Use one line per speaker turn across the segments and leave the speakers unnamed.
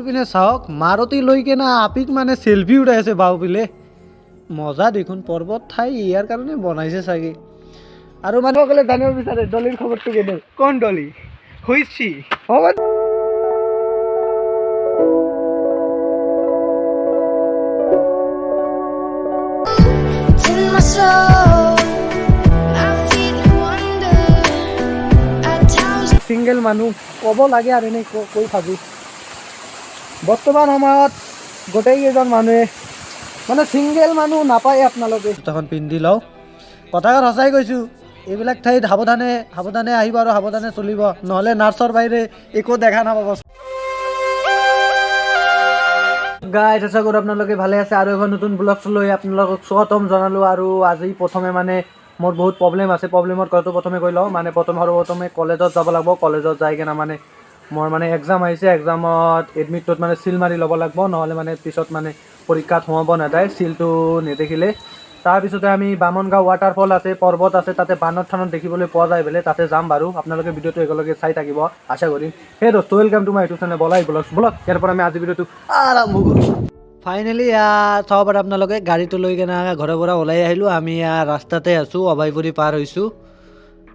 পিনে চাওক মাৰুতি লৈ কেনে আপিক মানে সেলফি উঠাই আছে বাও পিলে মজা দেখোন পৰ্বত ঠাই ইয়াৰ কাৰণে বনাইছে চাগে আৰু মানুহসকলে জানিব বিচাৰে দলিৰ খবৰটো কেনে কোন দলি হুইছি হ'ব সিঙ্গেল মানুহ ক'ব লাগে আৰু এনেই কৈ ভাবি বৰ্তমান সময়ত গোটেইকেইজন মানুহে মানে সিঙ্গেল মানুহ নাপায় আপোনালোকে জোতাখন পিন্ধি লওঁ কথাষাৰ সঁচাই কৈছোঁ এইবিলাক ঠাইত সাৱধানে আহিব আৰু সাৱধানে চলিব নহ'লে নাৰ্ছৰ বাহিৰে একো দেখা নাপাব গাইজ আশা কৰোঁ আপোনালোকে ভালে আছে আৰু এখন নতুন ব্লগছ লৈ আপোনালোকক স্বাগতম জনালোঁ আৰু আজি প্ৰথমে মানে মোৰ বহুত প্ৰব্লেম আছে প্ৰব্লেমৰ কথাটো প্ৰথমে কৈ লওঁ মানে সৰ্বপ্ৰথমে কলেজত যাব লাগিব কলেজত যাই কিনে মানে মোৰ মানে এক্সাম আহিছে এক্সামত এডমিটটোত মানে চিল মাৰি ল'ব লাগিব নহ'লে মানে পিছত মানে পৰীক্ষাত সোমাব নাযায় চিলটো নেদেখিলে তাৰপিছতে আমি বামুণগাঁও ৱাটাৰফল আছে পৰ্বত আছে তাতে বানত থানত দেখিবলৈ পোৱা যায় বোলে তাতে যাম বাৰু আপোনালোকে ভিডিঅ'টো একেলগে চাই থাকিব আশা কৰিম সেই দোস্ত welcome to my YouTube channel বলাই ব্লগছ ব্লগ ইয়াৰ পৰা আমি আজি ভিডিঅ'টো আৰম্ভ কৰোঁ ফাইনেলি চাব পাৰে আপোনালোকে গাড়ীটো লৈ কিনে ঘৰৰ পৰা ওলাই আহিলোঁ আমি ৰাস্তাতে আছোঁ অভয়পুৰী পাৰ হৈছোঁ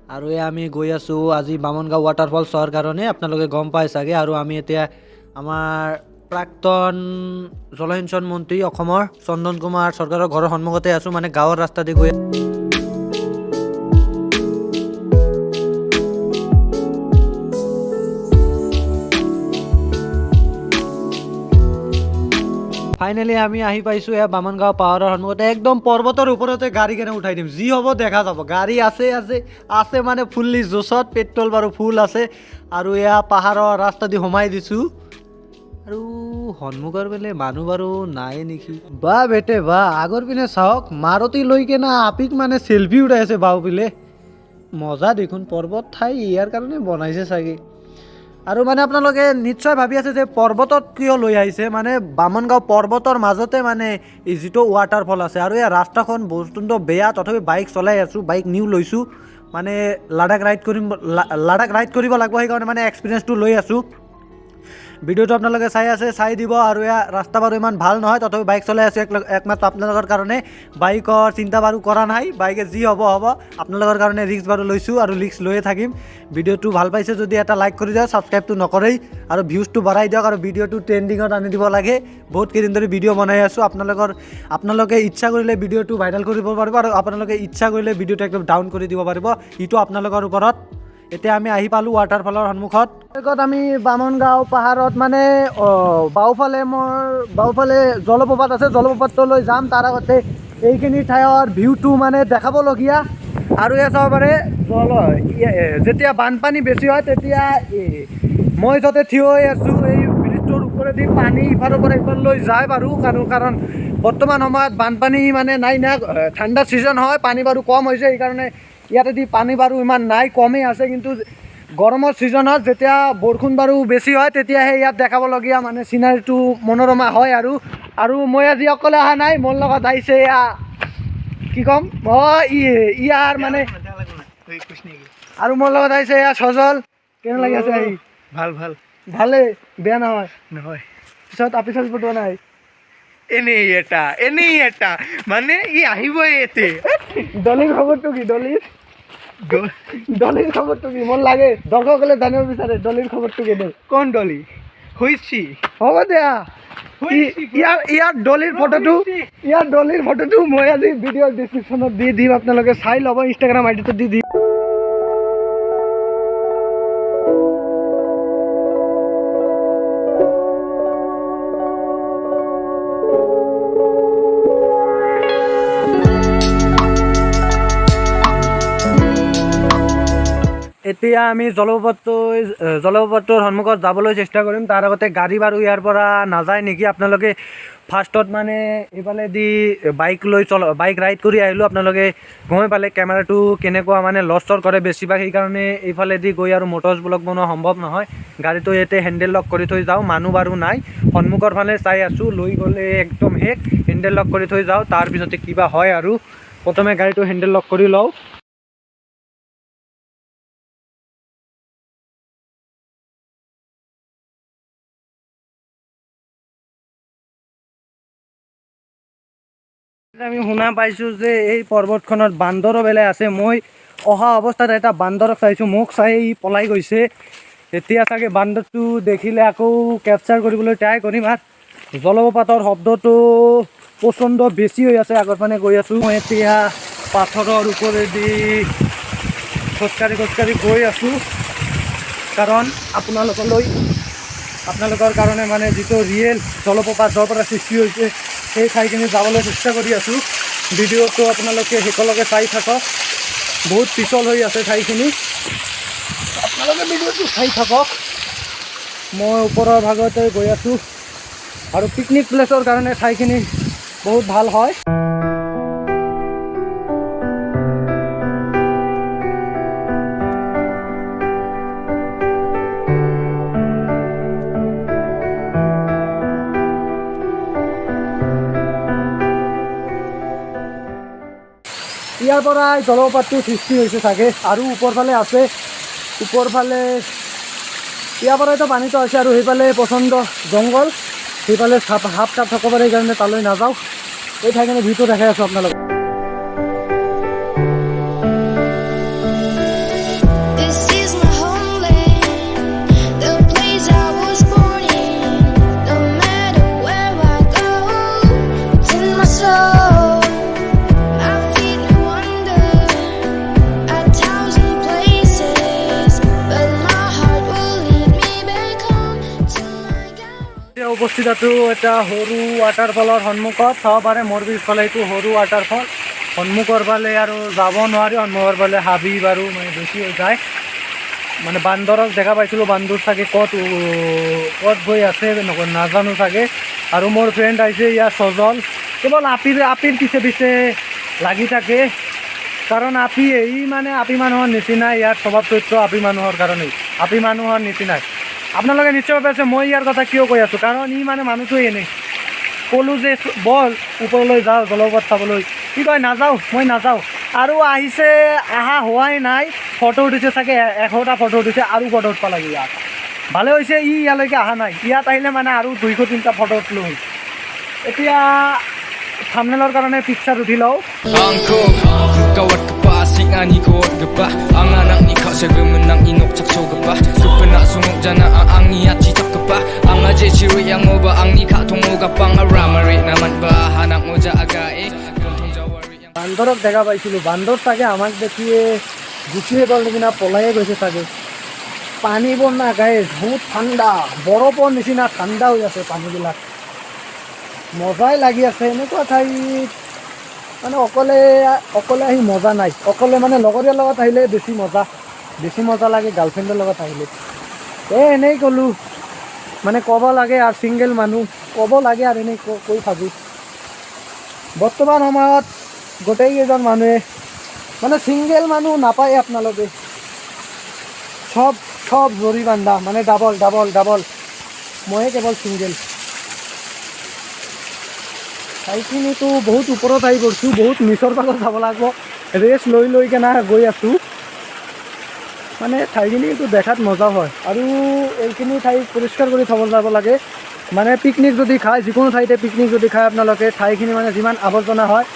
আৰু আমি গৈ আছোঁ আজি বামুণগাঁও ৱাটাৰফল চোৱাৰ কাৰণে আপোনালোকে গম পাই চাগে আৰু আমি এতিয়া আমাৰ প্ৰাক্তন জলসিঞ্চন মন্ত্ৰী অসমৰ চন্দন কুমাৰ চৰকাৰৰ ঘৰৰ সন্মুখতে আছোঁ মানে গাঁৱৰ ৰাস্তা দি গৈ ফাইনেলি আমি আহি পাইছোঁ এয়া বামুণগাঁও পাহাৰৰ সন্মুখতে একদম পৰ্বতৰ ওপৰতে গাড়ী কেনে উঠাই দিম যি হ'ব দেখা যাব গাড়ী আছে মানে ফুল্লি জোচত পেট্ৰল বাৰু ফুল আছে আৰু এয়া পাহাৰৰ ৰাস্তা দি সোমাই দিছোঁ আৰু সন্মুখৰ পিনে মানুহ বাৰু নাই নেকি বা বেটে বা আগৰ পিনে চাওক মাৰুতি লৈ কেনে আপিক মানে সেলফি উঠাই আছে বাও পিলে মজা দেখোন পৰ্বত ঠাই ইয়াৰ কাৰণে বনাইছে চাগে আৰু মানে আপোনালোকে নিশ্চয় ভাবি আছে যে পৰ্বতত কিয় লৈ আহিছে মানে বামুণগাঁও পৰ্বতৰ মাজতে মানে এই যিটো ৱাটাৰফল আছে আৰু এই ৰাস্তাখন বস্তুটো বেয়া তথাপি বাইক চলাই আছোঁ বাইক নিউ লৈছোঁ মানে লাডাখ ৰাইড কৰিব লাগিব সেইকাৰণে মানে এক্সপিৰিয়েঞ্চটো লৈ আছোঁ ভিডিঅ'টো আপোনালোকে চাই দিব আৰু এয়া ৰাস্তা বাৰু ইমান ভাল নহয় তথাপি বাইক চলাই আছোঁ একমাত্ৰ আপোনালোকৰ কাৰণে বাইকৰ চিন্তা বাৰু কৰা নাই বাইকে যি হ'ব আপোনালোকৰ কাৰণে ৰিস্ক বাৰু লৈছোঁ আৰু ৰিস্ক লৈয়ে থাকিম ভিডিঅ'টো ভাল পাইছে যদি এটা লাইক কৰি দিয়ক ছাবস্ক্ৰাইবটো নকৰেই আৰু ভিউজটো বঢ়াই দিয়ক আৰু ভিডিঅ'টো ট্ৰেণ্ডিঙত আনি দিব লাগে বহুত কেইদিন ধৰি ভিডিঅ' বনাই আছোঁ আপোনালোকে ইচ্ছা কৰিলে ভিডিঅ'টো ভাইৰেল কৰিব পাৰিব আৰু আপোনালোকে ইচ্ছা কৰিলে ভিডিঅ'টো একদম ডাউন কৰি দিব পাৰিব ইটো আপোনালোকৰ ওপৰত এতিয়া আমি আহি পালোঁ ৱাটাৰফলৰ সন্মুখত আমি বামুণগাঁও পাহাৰত মানে বাওঁফালে জলপ্ৰপাত আছে জলপ্ৰপাতলৈ যাম তাৰ আগতে এইখিনি ঠাইৰ ভিউটো মানে দেখাবলগীয়া আৰু এয়া চাব পাৰে যেতিয়া বানপানী বেছি হয় তেতিয়া মই যাতে থিয় হৈ আছোঁ এই ব্ৰিজটোৰ ওপৰেদি পানী ইফালৰ পৰা ইফাললৈ যায় বাৰু কাৰণ বৰ্তমান সময়ত বানপানী মানে নাই ঠাণ্ডা ছিজন হয় পানী বাৰু কম হৈছে সেইকাৰণে ইয়াতেদি পানী বাৰু ইমান নাই কমেই আছে কিন্তু গৰমৰ ছিজনত যেতিয়া বৰষুণ বাৰু বেছি হয় তেতিয়াহে ইয়াত দেখাবলগীয়া মানে চিনাৰীটো মনোৰমা হয় আৰু মই আজি অকলে অহা নাই মোৰ লগত আহিছে কি ক'ম ইয়াৰ মানে আৰু মোৰ লগত আহিছে সজল কেনে লাগি আছে আহি ভালে বেয়া নহয় পিছত আপিছত পঠোৱা নাই এনেই এটা মানে ই আহিবই এতে দলিৰ খবৰটো কি দলিৰ খবৰটো কি মোৰ লাগে দৰ্শকসকলে জানিব বিচাৰে দলিৰ খবৰটো কেনে কোন দলি হুইছি হ'ব দিয়া ইয়াৰ দলিৰ ফটোটো মই আজি ভিডিঅ'ৰ ডিছক্ৰিপশ্যনত দি দিম আপোনালোকে চাই ল'ব ইনষ্টাগ্ৰাম আইডিটো দি দিম এতিয়া আমি জলপ্ৰপাতৰ সন্মুখত যাবলৈ চেষ্টা কৰিম তাৰ আগতে গাড়ী বাৰু ইয়াৰ পৰা নাযায় নেকি আপোনালোকে ফাৰ্ষ্টত মানে এইফালেদি বাইক ৰাইড কৰি আহিলোঁ আপোনালোকে গমে পালে কেমেৰাটো কেনেকুৱা মানে লছৰ কৰে বেছিভাগ সেইকাৰণে এইফালেদি গৈ আৰু মটৰছ ব্লগ বনোৱা সম্ভৱ নহয় গাড়ীটো ইয়াতে হেণ্ডেল লক কৰি থৈ যাওঁ মানুহ বাৰু নাই সন্মুখৰ ফালে চাই আছোঁ লৈ গ'লে একদম হেণ্ডেল লক কৰি থৈ যাওঁ তাৰপিছতে কিবা হয় আৰু প্ৰথমে গাড়ীটো হেণ্ডেল লক কৰি লওঁ আমি শুনা পাইছোঁ যে এই পৰ্বতখনত বান্দৰো বেলেগ আছে। মই অহা অৱস্থাত এটা বান্দৰক চাইছোঁ, মোক চাই ই পলাই গৈছে। এতিয়া চাগে বান্দৰটো দেখিলে আকৌ কেপচাৰ কৰিবলৈ ট্ৰাই কৰিম। আৰু জলপ্ৰপাতৰ শব্দটো প্ৰচণ্ড বেছি হৈ আছে। আগত মানে গৈ আছোঁ মই এতিয়া পাথৰৰ ওপৰেদি খোজকাঢ়ি গৈ আছোঁ, কাৰণ আপোনালোকৰ কাৰণে মানে যিটো ৰিয়েল জলপ্ৰপাত য'ৰ পৰা সৃষ্টি হৈছে সেই ঠাইখিনি যাবলৈ চেষ্টা কৰি আছোঁ। ভিডিঅ'টো আপোনালোকে শেষলৈকে চাই থাকক। বহুত পিছল হৈ আছে ঠাইখিনি, আপোনালোকে ভিডিঅ'টো চাই থাকক। মই ওপৰৰ ভাগতে গৈ আছোঁ আৰু পিকনিক প্লেচৰ কাৰণে ঠাইখিনি বহুত ভাল হয়। ইয়াৰ পৰাই জলপ্ৰপাতটো সৃষ্টি হৈছে চাগে, আৰু ওপৰফালে আছে। ওপৰফালে ইয়াৰ পৰাইতো পানীটো আছে, আৰু সেইফালে প্ৰচণ্ড জংঘল, সেইফালে সাপ চাপ থাকিব পাৰে, সেইকাৰণে তালৈ নাযাওঁ। এই ঠাইখিনি ভিউটো দেখাই আছোঁ আপোনালোকক। উপস্থিত আছোঁ এটা সৰু ৱাটাৰফলৰ সন্মুখত। চাব পাৰে মোৰ পিছফালে এইটো সৰু ৱাটাৰফল, সন্মুখৰ ফালে আৰু যাব নোৱাৰি, সন্মুখৰ ফালে হাবি বাৰু মানে বেছি হৈ যায়। মানে বান্দৰক দেখা পাইছিলোঁ, বান্দৰ চাগে ক'ত গৈ আছে নাজানো চাগে। আৰু মোৰ ফ্ৰেণ্ড আহিছে ইয়াৰ ছজন, কেৱল আপিৰ পিছে লাগি থাকে। কাৰণ আপি মানুহৰ নিচিনাই, ইয়াৰ স্বভাৱ চৰিত্ৰ আপি মানুহৰ কাৰণেই, আপি মানুহৰ নিচিনাই। আপোনালোকে নিশ্চয় পাইছে মই ইয়াৰ কথা কিয় কৈ আছোঁ, কাৰণ ই মানে মানুহটোৱে এনেই। ক'লোঁ যে বল ওপৰলৈ যাওঁ জলপ্ৰপাত চাবলৈ, কি কয় নাযাওঁ, মই নাযাওঁ। আৰু আহিছে, অহা হোৱাই নাই, ফটো উঠিছে চাগে 100টা ফটো উঠিছে, আৰু ফটো উঠবা লাগে ইয়াত। ভালে হৈছে ই ইয়ালৈকে অহা নাই, ইয়াত আহিলে মানে আৰু 200-300টা ফটো উঠিলোঁ। এতিয়া থাম্বনেইলৰ কাৰণে পিকচাৰ উঠি লওঁ। Ani ko gaba ang anak ni ka sa gumenang inok sakso gaba supena sungok jana ang ni achi takaba ang aje chiri yang oba ang ni ka tongo gapang aramare naman ba hanak mo ja agae gontong jawari yang বান্দৰক দেখা পাইছিলোঁ। বান্দৰ চাগে আমাক দেখিয়ে গুচিয়ে গ'ল নেকি না পলায়ে গৈছে চাগে। পানীবোৰ না গাইজ বহুত ঠাণ্ডা, বৰফৰ নিচিনা ঠাণ্ডা হৈ আছে পানীবিলাক, মজাই লাগি আছে। এনেকুৱা ঠাইত মানে অকলে আহি মজা নাই। অকলে মানে লগৰীয়াৰ লগত আহিলে বেছি মজা লাগে, গাৰ্লফ্ৰেণ্ডৰ লগত আহিলে। এনেই ক'লোঁ, মানে ক'ব লাগে আৰু ছিংগেল মানুহ ক'ব লাগে আৰু এনেই কৈ ভাবি। বৰ্তমান সময়ত গোটেইকেইজন মানুহে মানে ছিংগেল মানুহ নাপায় আপোনালোকে, চব জৰি বান্ধা, মানে ডাবল। ময়ে কেৱল ছিংগেল। ঠাইখিনিতো বহুত ওপৰত আহি পৰিছোঁ, বহুত নিচৰ ফালত যাব লাগিব, ৰেষ্ট লৈ কেনে গৈ আছোঁ। মানে ঠাইখিনিতো দেখাত মজা হয়, আৰু এইখিনি ঠাই পৰিষ্কাৰ কৰি থ'ব যাব লাগে। মানে পিকনিক যদি খায়, যিকোনো ঠাইতে পিকনিক যদি খায় আপোনালোকে, ঠাইখিনি মানে যিমান আৱৰ্জনা হয়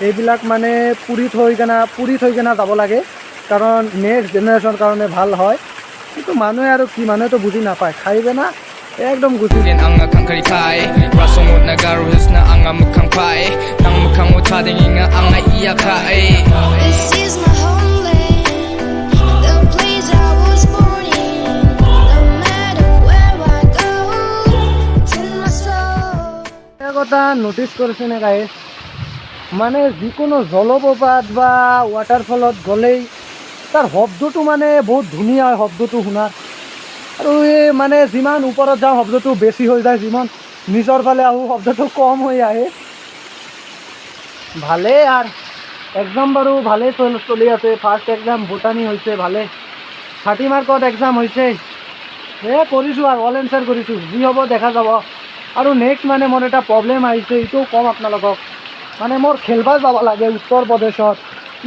এইবিলাক মানে পুৰি থৈ কেনে যাব লাগে, কাৰণ নেক্সট জেনেৰেশ্যনৰ কাৰণে ভাল হয়। কিন্তু মানুহে আৰু কি, মানুহেতো বুজি নাপায়, খাই কেনে একদম গুচি কথা নটিচ কৰিছেনে গাইজ, মানে যিকোনো জলপ্ৰপাত বা ৱাটাৰফলত গ'লেই তাৰ শব্দটো মানে বহুত ধুনীয়া হয়, শব্দটো শুনাৰ। আৰু এই মানে যিমান ওপৰত যাওঁ শব্দটো বেছি হৈ যায়, যিমান নিজৰ ফালে আহোঁ শব্দটো কম হৈ আহে। ভালেই আৰু এক্সাম বাৰু ভালেই চলি আছে। ফাৰ্ষ্ট এক্সাম ভূটানী হৈছে, ভালে 30 মাৰ্কত এক্সাম হৈছে। কৰিছোঁ আৰু অল এনচাৰ কৰিছোঁ, যি হ'ব দেখা যাব। আৰু নেক্সট মানে মোৰ এটা প্ৰব্লেম আহিছে, এইটোও ক'ম আপোনালোকক। মানে মোৰ খেলবা যাব লাগে উত্তৰ প্ৰদেশত,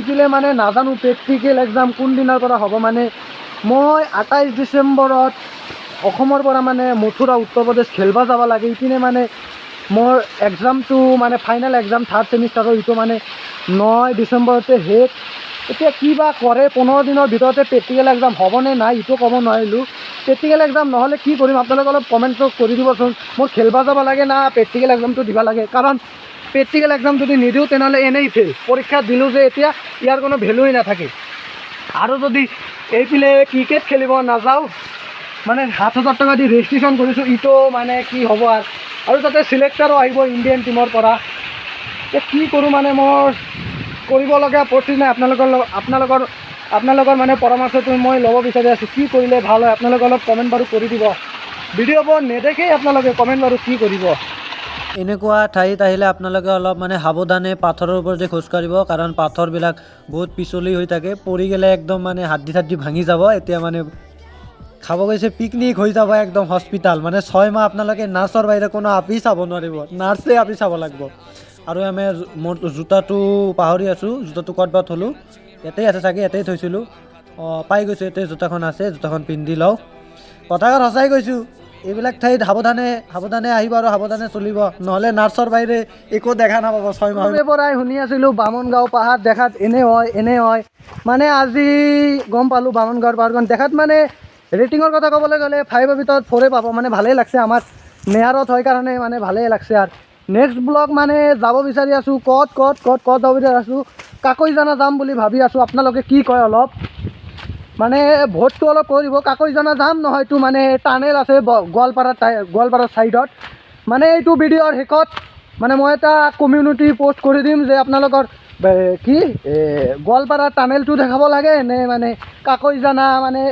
ইপিনে মানে নাজানো প্ৰেক্টিকেল এক্সাম কোনদিনাৰ পৰা হ'ব। মানে মই 28 ডিচেম্বৰত অসমৰ পৰা মানে মথুৰা উত্তৰ প্ৰদেশ খেলবা যাব লাগে। ইপিনে মানে মোৰ এক্সামটো মানে ফাইনেল এক্সাম 3rd ছেমিষ্টাৰৰ এইটো মানে 9 ডিচেম্বৰতে শেষ এতিয়া কি বা কৰে 15 দিনৰ ভিতৰতে প্ৰেক্টিকেল এক্সাম হ'বনে নাই এইটো ক'ব নোৱাৰিলোঁ প্ৰেক্টিকেল এক্সাম নহ'লে কি কৰিম আপোনালোকে অলপ কমেণ্ট কৰি দিবচোন মোৰ খেলিব যাব লাগে না প্ৰেক্টিকেল এক্সামটো দিব লাগে কাৰণ প্ৰেক্টিকেল এক্সাম যদি নিদিওঁ তেনেহ'লে এনেই ফেইল পৰীক্ষা দিলোঁ যে এতিয়া ইয়াৰ কোনো ভেলুৱেই নাথাকে আৰু যদি এইফালে ক্ৰিকেট খেলিব নাযাওঁ মানে 7,000 টকা দি ৰেজিষ্ট্ৰেশ্যন কৰিছোঁ ইটো মানে কি হ'ব আৰু তাতে চিলেক্টাৰো আহিব ইণ্ডিয়ান টিমৰ পৰা কি কৰোঁ মানে মোৰ কৰিবলগীয়া পৰিস্থিতি নাই আপোনালোকৰ মানে পৰামৰ্শটো মই ল'ব বিচাৰি আছোঁ কি কৰিলে ভাল হয় আপোনালোকে অলপ কমেণ্ট বাৰু কৰি দিব ভিডিঅ'বোৰ নেদেখেই আপোনালোকে কমেণ্ট বাৰু কি কৰিব এনেকুৱা ঠাইত আহিলে আপোনালোকে অলপ মানে সাৱধানে পাথৰৰ ওপৰতে খোজকাঢ়িব কাৰণ পাথৰবিলাক বহুত পিছলি হৈ থাকে পৰি গ'লে একদম মানে হাড্ডি চাড্ডি ভাঙি যাব এতিয়া মানে খাব গৈছে পিকনিক হৈ যাব একদম হস্পিটাল মানে 6 মাহ আপোনালোকে নাৰ্ছৰ বাহিৰে কোনো আপি চাব নোৱাৰিব নাৰ্ছে আপি চাব লাগিব আৰু আমি মোৰ জোতাটো পাহৰি আছোঁ জোতাটো ক'ত বা থলোঁ ইয়াতেই আছে চাগে ইয়াতেই থৈছিলোঁ পাই গৈছোঁ ইয়াতে জোতাখন আছে জোতাখন পিন্ধি লওঁ কথাষাৰ সঁচাই কৈছোঁ এইবিলাক ঠাইত সাৱধানে আহিব আৰু সাৱধানে চলিব নহ'লে নাৰ্ছৰ বাহিৰে একো দেখা নাপাব 6 মাহৰ পৰাই শুনি আছিলোঁ বামুণগাঁও পাহাৰ দেখাত এনে হয় মানে আজি গম পালোঁ বামুণগাঁৱৰ পাহাৰখন দেখাত মানে ৰেটিঙৰ কথা ক'বলৈ গ'লে 5ৰ ভিতৰত 4 পাব মানে ভালেই লাগছে আমাৰ নেহাৰত হয় কাৰণে মানে ভালেই লাগছে আৰু নেক্সট ব্লগ মানে যাব বিচাৰি আছোঁ ক'ত যাব বিচাৰি আছোঁ কাকৈজানা যাম বুলি ভাবি আছোঁ আপোনালোকে কি কয় অলপ মানে ভোটটো অলপ কৰিব কাকৈজানা যাম নহয়তো মানে টানেল আছে গোৱালপাৰাৰ ছাইডত মানে এইটো ভিডিঅ'ৰ শেষত মানে মই এটা কমিউনিটি পষ্ট কৰি দিম যে আপোনালোকৰ কি গোৱালপাৰাৰ টানেলটো দেখাব লাগে নে মানে কাকৈজানা মানে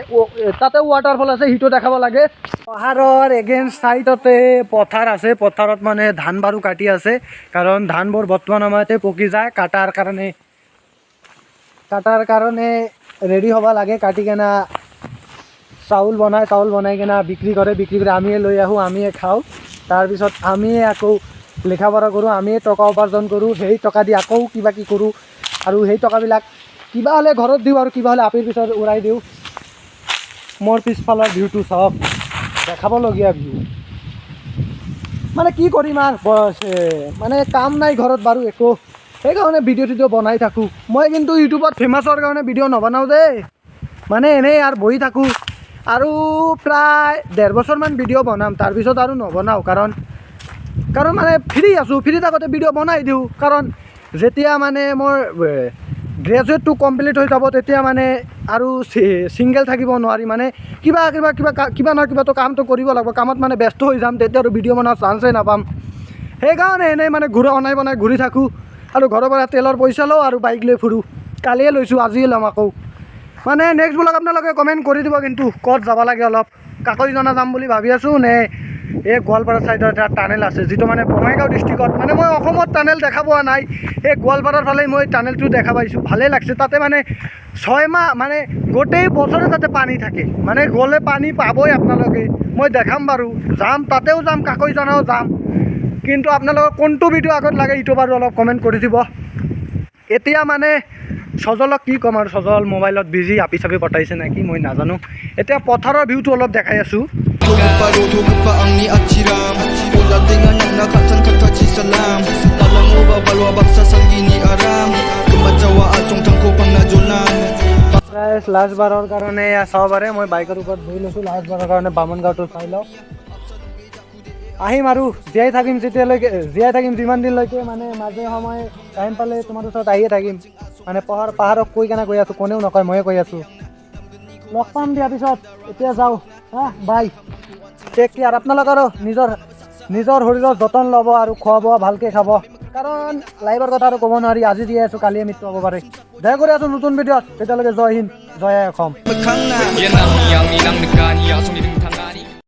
তাতে ৱাটাৰফল আছে সেইটো দেখাব লাগে পাহাৰৰ এগেইনষ্ট ছাইডতে পথাৰ আছে পথাৰত মানে ধান বাৰু কাটি আছে কাৰণ ধানবোৰ বৰ্তমান সময়তে পকি যায় কাটাৰ কাৰণে ৰেডি হ'ব লাগে কাটি কেনে চাউল বনাই কেনে বিক্ৰী কৰে আমিয়ে লৈ আহোঁ আমিয়ে খাওঁ তাৰপিছত আমিয়ে আকৌ লিখা পঢ়া কৰোঁ আমিয়ে টকা উপাৰ্জন কৰোঁ সেই টকা দি আকৌ কিবা কি কৰোঁ আৰু সেই টকাবিলাক কিবা হ'লে ঘৰত দিওঁ আৰু কিবা হ'লে আপিৰ পিছত উৰাই দিওঁ মোৰ পিছফালৰ ভিউটো চাওক দেখাবলগীয়া ভিউ মানে কি কৰিম আৰু মানে কাম নাই ঘৰত বাৰু একো সেইকাৰণে ভিডিঅ' বনাই থাকোঁ মই কিন্তু ইউটিউবত ফেমাছৰ কাৰণে ভিডিঅ' নবনাওঁ দেই মানে এনেই আৰু বহি থাকোঁ আৰু প্ৰায় 1.5 বছৰমান ভিডিঅ' বনাম তাৰপিছত আৰু নবনাওঁ কাৰণ মানে ফ্ৰী থাকোঁতে ভিডিঅ' বনাই দিওঁ কাৰণ যেতিয়া মানে মোৰ গ্ৰেজুৱেটটো কমপ্লিট হৈ যাব তেতিয়া মানে আৰু ছিংগল থাকিব নোৱাৰি মানে কিবা নহয় কিবাটো কামটো কৰিব লাগিব কামত মানে ব্যস্ত হৈ যাম তেতিয়া আৰু ভিডিঅ' বনোৱাৰ চান্সেই নাপাম সেইকাৰণে এনেই মানে বনাই ঘূৰি থাকোঁ আৰু ঘৰৰ পৰা তেলৰ পইচা লওঁ আৰু বাইক লৈ ফুৰোঁ কালিয়ে লৈছোঁ আজিয়ে ল'ম আকৌ মানে নেক্সট ব্লগ আপোনালোকে কমেণ্ট কৰি দিব কিন্তু ক'ত যাব লাগে অলপ কাকৈজানা যাম বুলি ভাবি আছোঁ নে এই গোৱালপাৰা ছাইডত এটা টানেল আছে যিটো মানে বঙাইগাঁও ডিষ্ট্ৰিক্টত মানে মই অসমত টানেল দেখা পোৱা নাই এই গোৱালপাৰাৰ ফালে মই টানেলটো দেখা পাইছোঁ ভালেই লাগছে তাতে মানে 6 মাহ মানে গোটেই বছৰে তাতে পানী থাকে মানে গ'লে পানী পাবই আপোনালোকে মই দেখাম বাৰু যাম তাতেও যাম কাকৈজানাও যাম কিন্তু আপোনালোকক কোনটো ভিডিঅ' আগত লাগে এইটো বাৰু অলপ কমেণ্ট কৰি দিব এতিয়া মানে সজলক কি ক'ম আৰু সজল মোবাইলত বিজি আপি চাপি পঠাইছে নেকি মই নাজানো এতিয়া পথাৰৰ ভিউটো অলপ দেখাই আছোঁ লাষ্টবাৰৰ কাৰণে চাব পাৰে মই বাইকৰ ওপৰত বহি লৈছোঁ লাষ্টবাৰৰ কাৰণে বামুণগাঁওটো চাই লওঁ আহিম আৰু জীয়াই থাকিম যিমান দিনলৈকে মানে মাজে সময়ে টাইম পালে তোমাৰ ওচৰত আহিয়ে থাকিম মানে পাহাৰক কৈ কেনে গৈ আছোঁ কোনেও নকয় ময়ে কৈ আছোঁ লগ পাম দিয়াৰ পিছত এতিয়া যাওঁ বাই টেক কেয়াৰ আপোনালোকৰো নিজৰ শৰীৰৰ যতন ল'ব আৰু খোৱা বোৱা ভালকৈ খাব কাৰণ লাইভৰ কথা আৰু ক'ব নোৱাৰি আজি জীয়াই আছোঁ কালিয়ে মৃত্যু হ'ব পাৰে দয়া কৰি আছোঁ নতুন ভিডিঅ'ত তেতিয়ালৈকে জয় হিন্দ জয় অসম